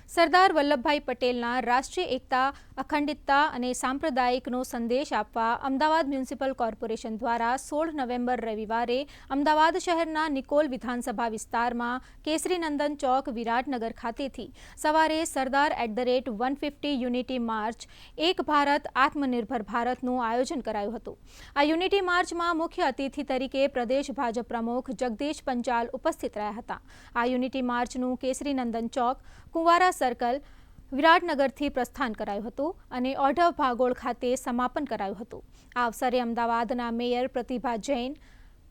સરદાર વલ્લભભાઈ પટેલના રાષ્ટ્રીય એકતા, અખંડિતતા અને સાંપ્રદાયિકનો સંદેશ આપવા અમદાવાદ મ્યુનિસિપલ કોર્પોરેશન દ્વારા 16 નવેમ્બર રવિવારે અમદાવાદ શહેરના નિકોલ વિધાનસભા વિસ્તારમાં કેસરીનંદન ચોક વિરાટનગર ખાતેથી સવારે સરદાર @150 યુનિટી માર્ચ એક ભારત આત્મનિર્ભર ભારતનું આયોજન કરાયું હતું। આ યુનિટી માર્ચમાં મુખ્ય અતિથિ તરીકે પ્રદેશ ભાજપ પ્રમુખ જગદીશ પંચાલ ઉપસ્થિત રહ્યા હતા। આ યુનિટી માર્ચનું કેસરીનંદન ચોક, કુંવારા સર્કલ, વિરાટનગરથી પ્રસ્થાન કરાયું હતું અને ઓઢવ ભાગોળ ખાતે સમાપન કરાયું હતું। આ અવસરે અમદાવાદના મેયર પ્રતિભા જૈન,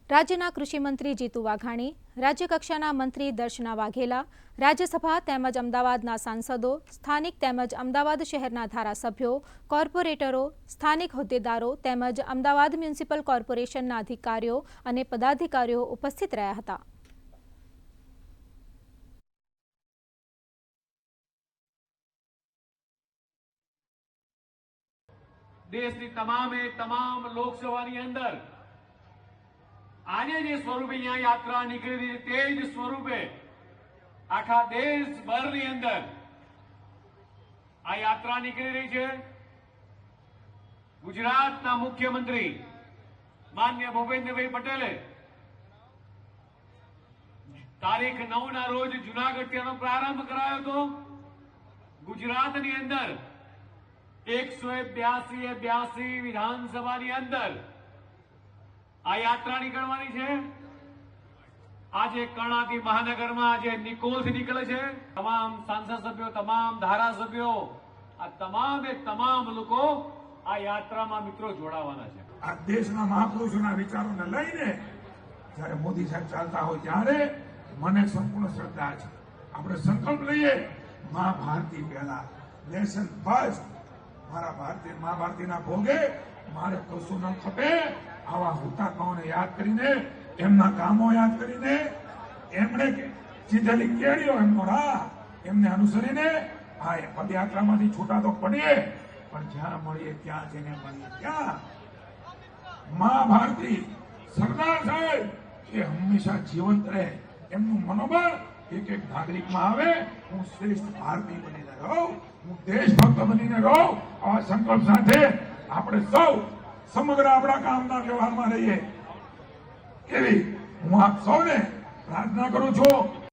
રાજ્યના કૃષિમંત્રી જીતુ વાઘાણી, રાજ્યકક્ષાના મંત્રી દર્શના વાઘેલા, રાજ્યસભા તેમજ અમદાવાદના સાંસદો, સ્થાનિક તેમજ અમદાવાદ શહેરના ધારાસભ્યો, કોર્પોરેટરો, સ્થાનિક હોદ્દેદારો તેમજ અમદાવાદ મ્યુનિસિપલ કોર્પોરેશનના અધિકારીઓ અને પદાધિકારીઓ ઉપસ્થિત રહ્યા હતા। દેશની તમામ લોકસભાની અંદર આજે જે સ્વરૂપે અહીંયા યાત્રા નીકળી રહી છે તે જ સ્વરૂપે આખા દેશભરની અંદર આ યાત્રા નીકળી રહી છે। ગુજરાતના મુખ્યમંત્રી માનનીય ભૂપેન્દ્રભાઈ પટેલે તારીખ 9 ના રોજ જૂનાગઢથી આનો પ્રારંભ કરાયો હતો। ગુજરાતની અંદર 182 વિધાનસભાની અંદર આ યાત્રા નીકળવાની છે। આજે કર્ણાવતી મહાનગરમાં આજે નિકોલથી નીકળે છે। તમામ સાંસદ સભ્યો, તમામ ધારાસભ્યો, આ તમામ લોકો આ યાત્રામાં મિત્રો જોડાવાના છે। આ દેશના મહાપુરુષોના વિચારોને લઈને જ્યારે મોદી સાહેબ ચાલતા હોય ત્યારે મને સંપૂર્ણ શ્રદ્ધા છે। આપણે સંકલ્પ લઈએ, મા ભારતી પહેલા, નેશન ફર્સ્ટ। મારા ભારતીય મા ભારતીના ભોગે મારે કશું ન ખપે। આવા હુતાકાઓને યાદ કરીને, એમના કામો યાદ કરીને, એમણે ચીધેલી કેડીઓ, એમનો રાહ, એમને અનુસરીને આ પદયાત્રામાંથી છૂટા તો પડીએ, પણ જ્યાં મળીએ ત્યાં જઈને મળીએ ત્યાં મા ભારતી, સરદાર સાહેબ એ હંમેશા જીવંત રહે, એમનું મનોબળ એક નાગરિકમાં આવે। હું શ્રેષ્ઠ ભારતીય બનીને રહું, હું દેશભક્ત બનીને રહું। આ સંકલ્પ સાથે આપણે સૌ સમગ્ર આપણા કામના વ્યવહારમાં રહીએ, એવી હું આપ સૌને પ્રાર્થના કરું છું।